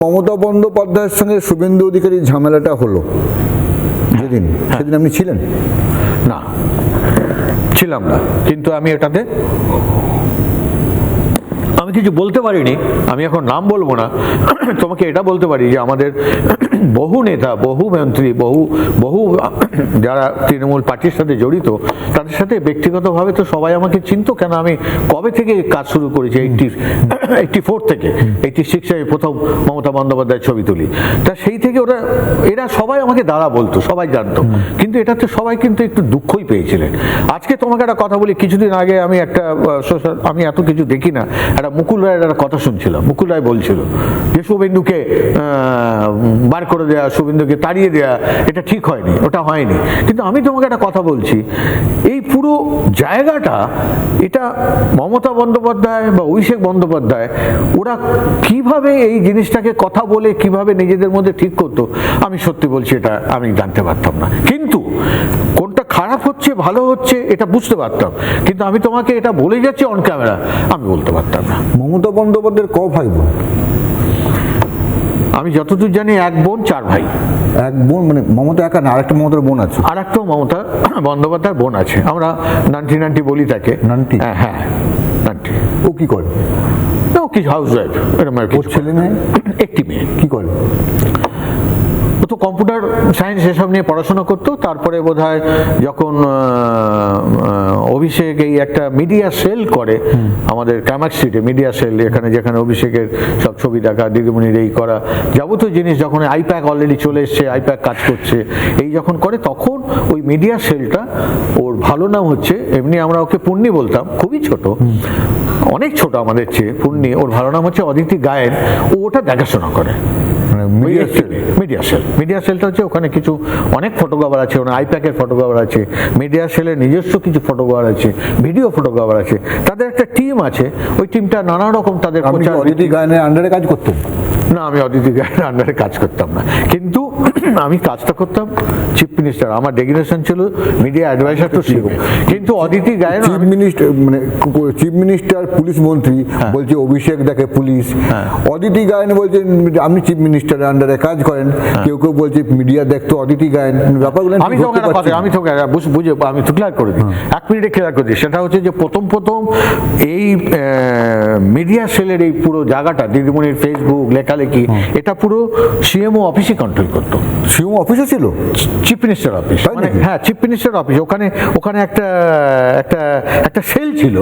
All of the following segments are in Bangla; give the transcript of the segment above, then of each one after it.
মমতা বন্দ্যোপাধ্যায়ের সঙ্গে শুভেন্দু অধিকারীর ঝামেলাটা হলো যেদিন, সেদিন আপনি ছিলেন? না, ছিলাম না, কিন্তু আমি এটাতে আমি কিছু বলতে পারিনি। আমি এখন নাম বলবো না, তোমাকে এটা বলতে পারি যে আমাদের বহু নেতা, বহু মন্ত্রী, বহু যারা তৃণমূল পার্টির সাথে জড়িত, তাদের সাথে ব্যক্তিগতভাবে তো সবাই আমাকে চিনতো। কেন, আমি কবে থেকে কাজ শুরু করেছি, 84 থেকে 86-এ প্রথম মমতা বন্দ্যোপাধ্যায়ের ছবি তুলি। তা সেই থেকে এরা সবাই আমাকে দাদা বলতো, সবাই জানতো। কিন্তু এটাতে সবাই কিন্তু একটু দুঃখই পেয়েছিলেন। আজকে তোমাকে একটা কথা বলি, কিছুদিন আগে আমি আমি এত কিছু দেখি না, একটা মুকুল রায়ের একটা কথা শুনছিলাম। মুকুল রায় বলছিল যে শুভেন্দুকে বার করে দেয়া, শুভেন্দুকে তাড়িয়ে দেয়া, এটা ঠিক হয়নি, ওটা হয়নি। কিন্তু আমি তোমাকে একটা কথা বলছি, এই পুরো জায়গাটা, এটা মমতা বন্দ্যোপাধ্যায় বা অভিষেক বন্দ্যোপাধ্যায় ওরা কিভাবে এই জিনিসটাকে কথা বলে কিভাবে নিজেদের মধ্যে ঠিক করতো, আমি সত্যি বলছি এটা আমি জানতে পারতাম না। কিন্তু কোনটা খারাপ হচ্ছে ভালো হচ্ছে এটা বুঝতে পারতাম, কিন্তু আমি তোমাকে এটা বলে যাচ্ছি অন ক্যামেরা, আমি বলতে পারতাম না। মমতা বন্দ্যোপাধ্যায়ের ক ভাই বোন? আমি যতদূর জানি এক বোন, 4 ভাই। এক বোন মানে মমতা একা না, আরেকটা মমতার বোন আছে? আর একটা মমতা বন্দ্যোপাধ্যায়ের বোন আছে, আমরা নান্টি বলি তাকে। নান্টি? হ্যাঁ, নান্টি। ও কি করে? ও কি হাউস ওয়াইফ, এরকম আর ওর ছেলে মেয়ে? একটি মেয়ে। কি করে? ও তো কম্পিউটার সায়েন্স এসব নিয়ে পড়াশোনা করতো। তারপরে বোধহয় যখন অভিষেক এই একটা মিডিয়া সেল করে আমাদের কামাক স্ট্রিটে, মিডিয়া সেল, এখানে যেখানে অভিষেকের সব ছবি দেখা, দিদিমণির এই করা যাবতীয় জিনিস, যখন আইপ্যাক অলরেডি চলে এসছে, আইপ্যাক কাজ করছে, এই যখন করে, তখন ওই মিডিয়া সেলটা, ওর ভালো নাম হচ্ছে, এমনি আমরা ওকে পুণ্যি বলতাম, খুবই ছোট, অনেক ছোট আমাদের চেয়ে পুণ্যি, ওর ভালো নাম হচ্ছে অদিতি গায়েন, ও ওটা দেখাশোনা করে। মিডিয়া সেলটা হচ্ছে, ওখানে কিছু অনেক ফটোগ্রাফার আছে, ওখানে আইপ্যাকের ফটোগ্রাফার আছে, মিডিয়া সেলের নিজস্ব কিছু ফটোগ্রাফার আছে, ভিডিও ফটোগ্রাফার আছে, তাদের একটা টিম আছে। ওই টিমটা নানা রকম তাদের প্রচার। অদিতি গায়নের আন্ডারে কাজ করতেন? না, আমি অদিতি গায়েনের আন্ডারে কাজ করতাম না, কিন্তু আমি কাজটা করতাম চিফ মিনিস্টার, আমার ডেজিগনেশন ছিল মিডিয়া অ্যাডভাইজার টু সিএম। কিন্তু অদিতি গায়েন চিফ মিনিস্টার, মানে চিফ মিনিস্টার পুলিশ মন্ত্রী বলছে অভিষেক দেখে পুলিশ, অদিতি গায়েন বলছেন আপনি চিফ মিনিস্টারের আন্ডারে কাজ করেন, কেউ কেউ বলছে মিডিয়া দেখতো অদিতি গায়েন, ব্যাপারগুলো আমি তো ক্লিয়ার করে দিই, 1 মিনিটে ক্লিয়ার করে দিই। সেটা হচ্ছে যে প্রথম এই মিডিয়া সেলের এই পুরো জায়গাটা, দিদিমণির ফেসবুক লেখালেখি, এটা পুরো সিএমও অফিসই কন্ট্রোল করতো। সিএমও অফিসে ছিল? চিফ মিনিস্টার অফিস, মানে হ্যাঁ, চিফ মিনিস্টার অফিস। ওখানে একটা সেল ছিল,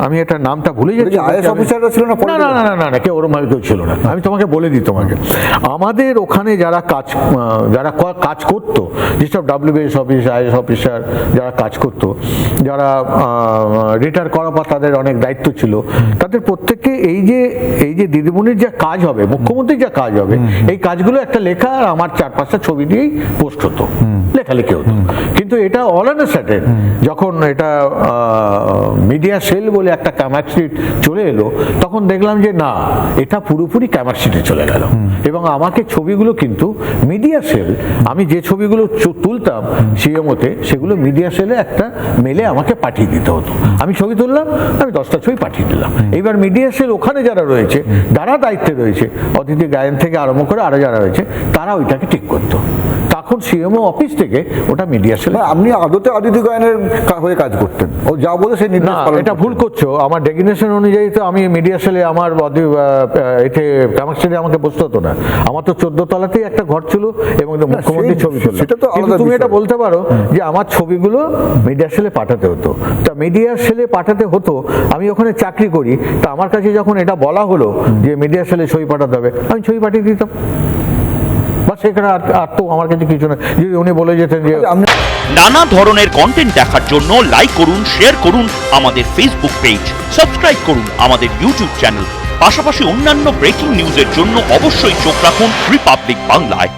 আমি এটা নামটা ভুলে যাচ্ছি। আইএস অফিসাররা ছিল না? না, কেউ ওরকম কেউ ছিল না। আমি তোমাকে বলে দিই, তোমাকে আমাদের ওখানে যারা কাজ করতো, যেসব WBS অফিস, আইএস অফিসার যারা কাজ করতো, যারা রিটায়ার করার পর তাদের অনেক দায়িত্ব ছিল, তাদের প্রত্যেককে এই যে দিদিমণির যা কাজ হবে, মুখ্যমন্ত্রীর যা কাজ হবে, এই কাজগুলো একটা লেখা আর আমার 4-5টা ছবি দিয়েই পোস্ট হতো, লেখালেখি হতো। কিন্তু এটা অল অন সাডেন যখন এটা মিডিয়া সেল বলে একটা কামাক স্ট্রিট চলে এলো, তখন দেখলাম যে না, এটা পুরোপুরি কামাক স্ট্রিটে চলে গেল। এবং আমাকে ছবিগুলো কিন্তু মিডিয়া সেল, আমি যে ছবিগুলো তুলতাম সিএমওতে, সেগুলো মিডিয়া সেলে একটা মেলে আমাকে পাঠিয়ে দিতে হতো। আমি ছবি তুললাম, আমি 10টা ছবি পাঠিয়ে দিলাম। এইবার মিডিয়া সেল ওখানে যারা রয়েছে, যারা দায়িত্বে রয়েছে, অতিথি গায়ন থেকে আরম্ভ করে আরো যারা রয়েছে, তারা ওইটাকে ঠিক করতো। তখন সিএমও অফিস থেকে ওটা মিডিয়া সেল। আপনি আদতে অদিতি গায়নের হয়ে কাজ করতেন? ও যা বলে সেই নির্দেশ পালন? এটা ভুল করছো। আমার ডেজিগনেশন অনুযায়ী তো আমি মিডিয়া সেলে, আমার এতে কামাক স্ট্রিটে আমাকে বসতে হতো না। আমার তো 14 তলাতেই একটা ঘর ছিল এবং মুখ্যমন্ত্রীর ছবি ছিল। কিন্তু তুমি এটা বলতে পারো যে আমার ছবিগুলো মিডিয়া সেলে পাঠাতে হতো। তা মিডিয়া সেলে পাঠাতে হতো, আমি ওখানে চাকরি করি, তা আমার কাছে যখন এটা বলা হলো যে মিডিয়া সেলে ছবি পাঠাতে হবে, আমি ছবি পাঠিয়ে দিতাম। সেখানে আর তো আমার কাছে কিছু না। যদি উনি বলে যেতেন যে নানা ধরনের কন্টেন্ট দেখার জন্য লাইক করুন, শেয়ার করুন আমাদের ফেসবুক পেজ, সাবস্ক্রাইব করুন আমাদের ইউটিউব চ্যানেল। পাশাপাশি অন্যান্য ব্রেকিং নিউজের জন্য অবশ্যই চোখ রাখুন রিপাবলিক বাংলায়।